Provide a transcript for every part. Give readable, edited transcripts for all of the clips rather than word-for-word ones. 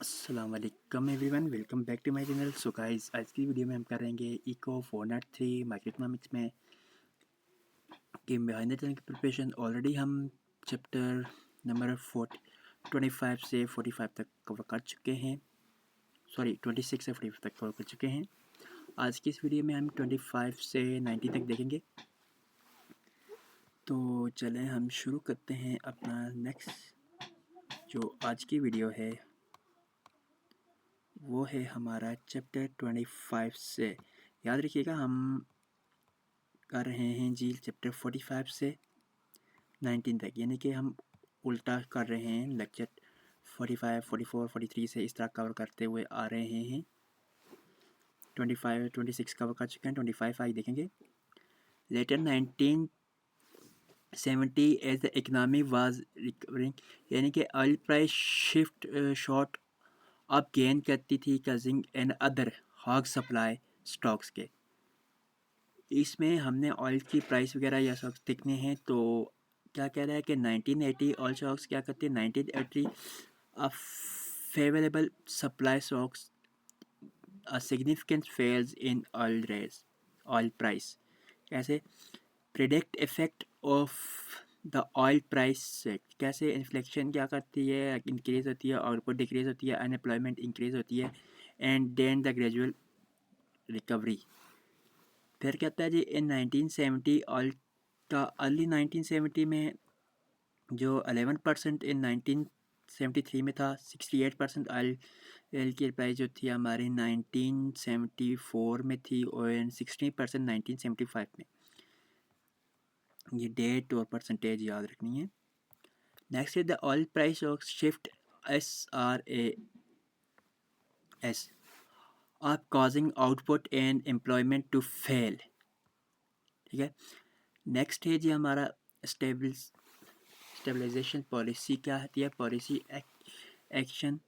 अस्सलाम वालेकुम everyone, welcome back to my channel. So guys, आज की वीडियो में हम करेंगे इको 403 माइक्रो इकोनॉमिक्स में कि बिहाइंड द चैनल की प्रिपरेशन। ऑलरेडी हम चैप्टर नंबर 25 से 45 तक कवर कर चुके हैं। 26 से 45 तक कवर कर चुके हैं। आज की इस वीडियो में हम 25 से 90 तक देखेंगे। तो चलें हम शुरू करते हैं अपना नेक्स्ट जो आज की वीडियो है वो है हमारा चैप्टर 25 से। याद रखिएगा हम कर रहे हैं जी चैप्टर 45 से 19 तक, यानी कि हम उल्टा कर रहे हैं। लेक्चर 45, 44, 43 से इस तरह कवर करते हुए आ रहे हैं। 25, 26 कवर कर चुके हैं, 25 आई देखेंगे। Later 1970 as the economy was recovering, यानी कि oil price shift short up gain करती थी causing and other hog supply stocks के। इसमें हमने ऑयल की प्राइस वगैरह या स्टॉक्स देखने हैं। तो क्या कह रहा है कि 1980 ऑयल स्टॉक्स क्या करते हैं। 1980 a favourable supply stocks a significant falls in oil price. कैसे predict effect of the oil price. कैसे इन्फ्लेक्शन क्या करती है, इंक्रीज होती है, आउटपुट डिक्रीज होती है, अनएम्प्लॉयमेंट इंक्रीज होती है, and then the gradual recovery. फिर कहता है जी इन 1970 ऑयल का अर्ली 1970 में जो 11% इन 1973 में था, 68% ऑयल की प्राइस जो थी हमारी 1974 में थी, और 16% 1975 में। ये डेट और परसेंटेज याद रखनी है। Next is the oil price of shift SRAS are causing output and employment to fail। ठीक है। नेक्स्ट है जी हमारा स्टेबलाइजेशन पॉलिसी क्या होती है। Policy action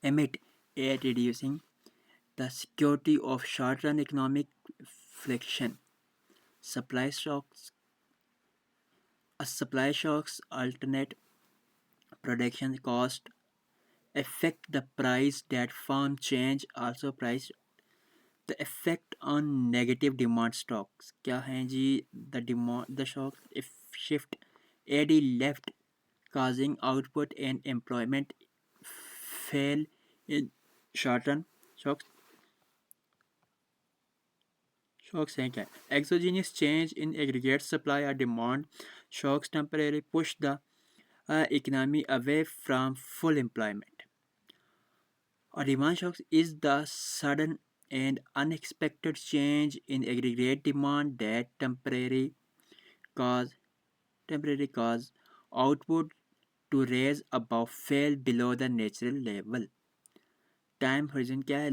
aimed at reducing the security of short run economic flection supply shocks alternate production cost affect the price that firm change also price the effect on negative demand stocks क्या हैं जी। the shock if shift AD left causing output and employment fail in short run shocks हैं क्या। exogenous change in aggregate supply or demand shocks temporarily push the economy away from full employment. A demand shock is the sudden and unexpected change in aggregate demand that temporarily cause output to raise above fall below the natural level. Time horizon क्या है।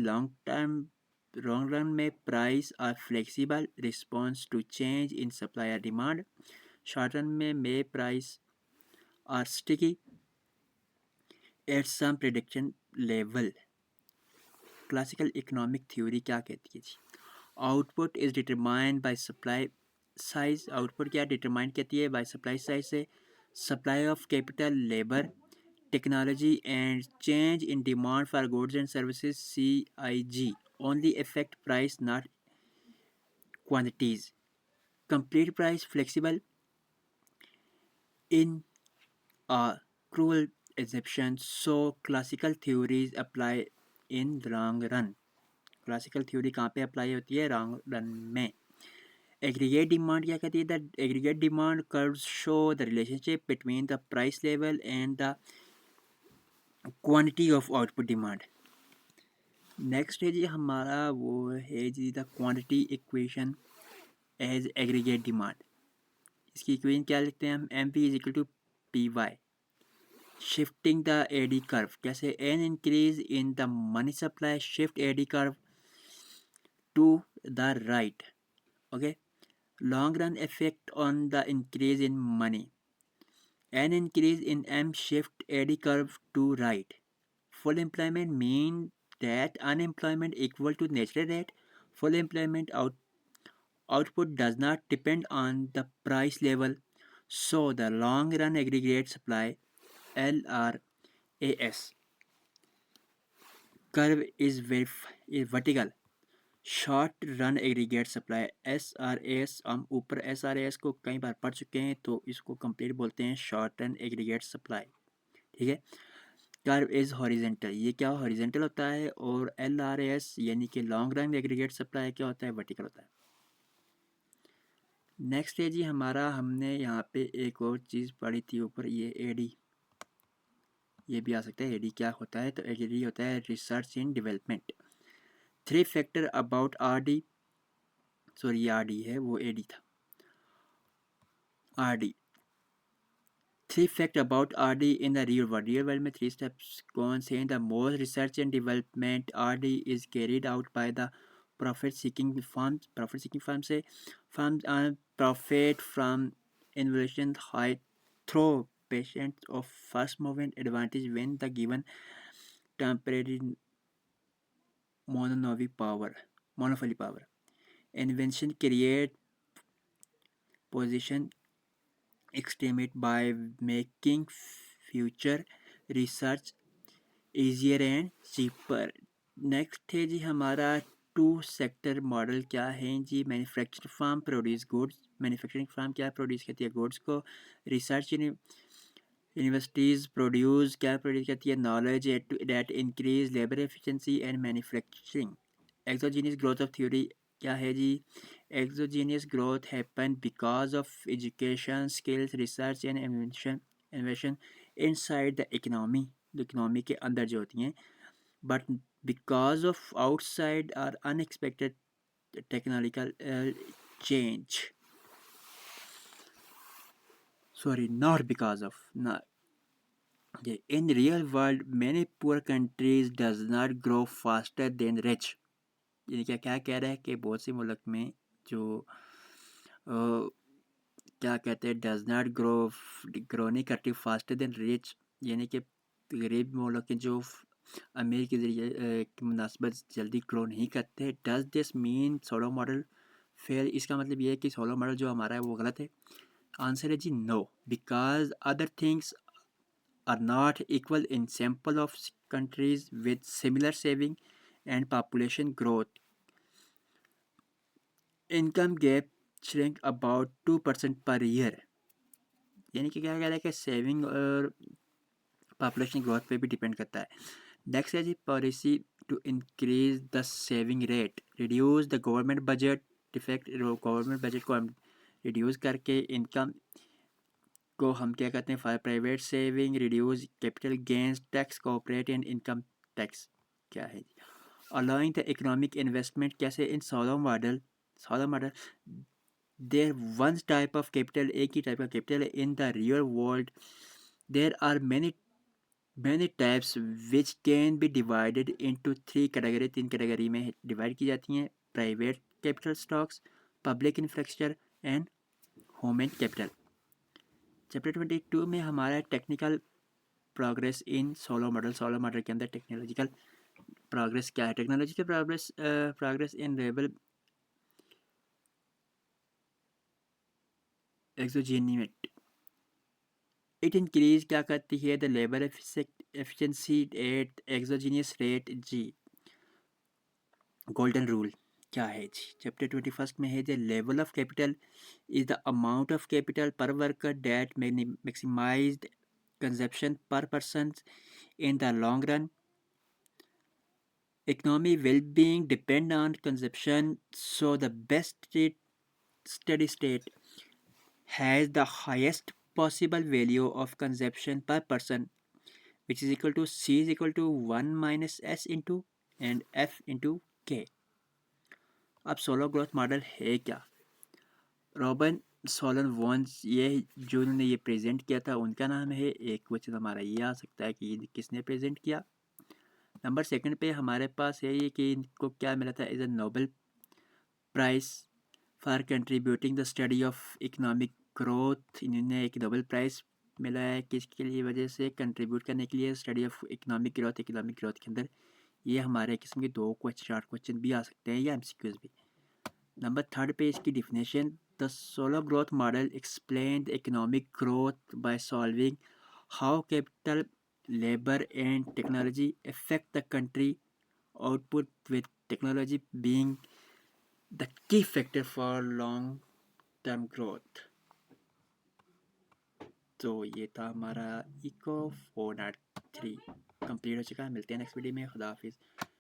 Long run में price are flexible response to change in supply और demand. Short run में price are sticky at some prediction level. Classical economic theory क्या कहती है जी। Output is determined by supply size. Output क्या डिटरमाइन कहती है बाय सप्लाई साइज से। Supply of capital labour technology and change in demand for goods and services CIG only affect price, not quantities. Complete price flexible in a cruel exception, so classical theories apply in the long run. Classical theory कहाँ पे apply होती है, long run में। Aggregate demand क्या कहती है। The aggregate demand curves show the relationship between the price level and the quantity of output demand. Next है जी हमारा वो है जी the quantity equation as aggregate demand. इसकी इक्वेशन क्या लिखते हैं हम। M P is equal to P Y. Shifting the AD curve कैसे। An increase in the money supply shift AD curve to the right. Okay. Long run effect on the increase in money. An increase in M shift AD curve to right. Full employment mean that unemployment equal to natural rate. Full employment output does not depend on the price level, so the long run aggregate supply LRAS curve is vertical short run aggregate supply SRAS। हम ऊपर SRAS को कई बार पढ़ चुके हैं, तो इसको complete बोलते हैं शॉर्ट रन एग्रीगेट सप्लाई। ठीक है। कर्व इज हॉरिजेंटल, ये क्या हॉरिजेंटल होता है, और LRAS यानी कि लॉन्ग रन एग्रीगेट सप्लाई क्या होता है, वर्टिकल होता है। नेक्स्ट है जी हमारा, हमने यहाँ पे एक और चीज़ पढ़ी थी ऊपर, ये AD, ये भी आ सकता है। AD क्या होता है, तो AD होता है research in development. 3 factor about RD, sorry ये RD है, वो AD था। RD 3 facts about RD in the real world। Real world में 3 steps कौन से हैं? The most research and development RD is carried out by the profit seeking firms। profit seeking firms से firms earn profit from innovation high through patient of first movement advantage when the given temporary monopoly power। Invention create position estimate by making future research easier and cheaper। Next है जी हमारा 2 sector model क्या है जी? Manufacturing firm produce goods, manufacturing firm क्या produce करती है? Goods को। रिसर्च यूनिवर्सिटीज़ प्रोड्यूस क्या प्रोड्यूस करती है? Knowledge that increase labour efficiency and manufacturing. Exogenous growth of theory क्या है जी? Exogenous growth happen because of education skills research and invention inside the economy के अंदर जो होती हैं, but because of outside are unexpected technological change. Sorry, not because of. In real world, many poor countries does not grow faster than rich। यानी क्या क्या कह रहा है कि बहुत से मुल्क में जो क्या कहते हैं, डज नॉट ग्रो नहीं करती फास्टर देन रिच, यानी कि गरीब मुल्क के जो अमीर के ज़रिए की मुनासबत जल्दी ग्रो नहीं करते। Does this mean Solow model fail? इसका मतलब ये है कि सोलो मॉडल जो हमारा है वो गलत है। आंसर है जी no, because other things are not equal in sample of countries with similar saving and population growth। Income gap shrink about 2% per year। यानी कि क्या कह रहा है कि सेविंग और पॉपुलेशन ग्रोथ पे भी डिपेंड करता है। नेक्स्ट है जी policy to increase the saving rate, reduce the government budget deficit. Government budget को हम रिड्यूस करके इनकम को हम क्या कहते हैं, private saving, reduce capital gains tax, corporate and income tax क्या है? अलाउइंग द इकोनॉमिक इन्वेस्टमेंट कैसे? In Solow model there one type of capital, एक ही टाइप का कैपिटल है। In the real world there are many types which can be divided into 3 category. 3 category में divide की जाती हैं, private capital stocks, public infrastructure and human capital. Chapter 22 में हमारा technical progress in Solow model के अंदर technological progress क्या है? Technological progress in rebel exogenous. It increase क्या करती है? The labour efficiency at exogenous rate जी। गोल्डन रूल क्या है जी? चैप्टर 21 में है the level of capital is the amount of capital per worker that maximised consumption per person in the long run। Economic well-being depend on consumption, so the best steady state has the highest possible value of consumption per person, which is equal to C is equal to 1 minus S into and F into K। अब solo growth model है क्या? Robert Solan once, ये जो उन्होंने ये present किया था उनका नाम है। एक क्वेश्चन हमारा ये आ सकता है कि ये किसने प्रेजेंट किया। नंबर सेकंड पे हमारे पास है ये कि इनको क्या मिला था? As a Nobel prize for contributing the study of economic growth. इन्होंने एक नोबेल प्राइज़ मिला है किसके लिए वजह से? कंट्रीब्यूट करने के लिए स्टडी ऑफ इकोनॉमिक ग्रोथ के अंदर। ये हमारे किस्म के 2 क्वेश्चन 4 क्वेश्चन भी आ सकते हैं या MCQs भी। नंबर थर्ड पे इसकी definition, the solo growth model explain the economic growth by solving how capital labour and technology affect the country output with technology being the key factor for long term growth. तो ये था हमारा eco 4.3 complete हो चुका है। मिलते हैं next video में। खुदा हाफिज़।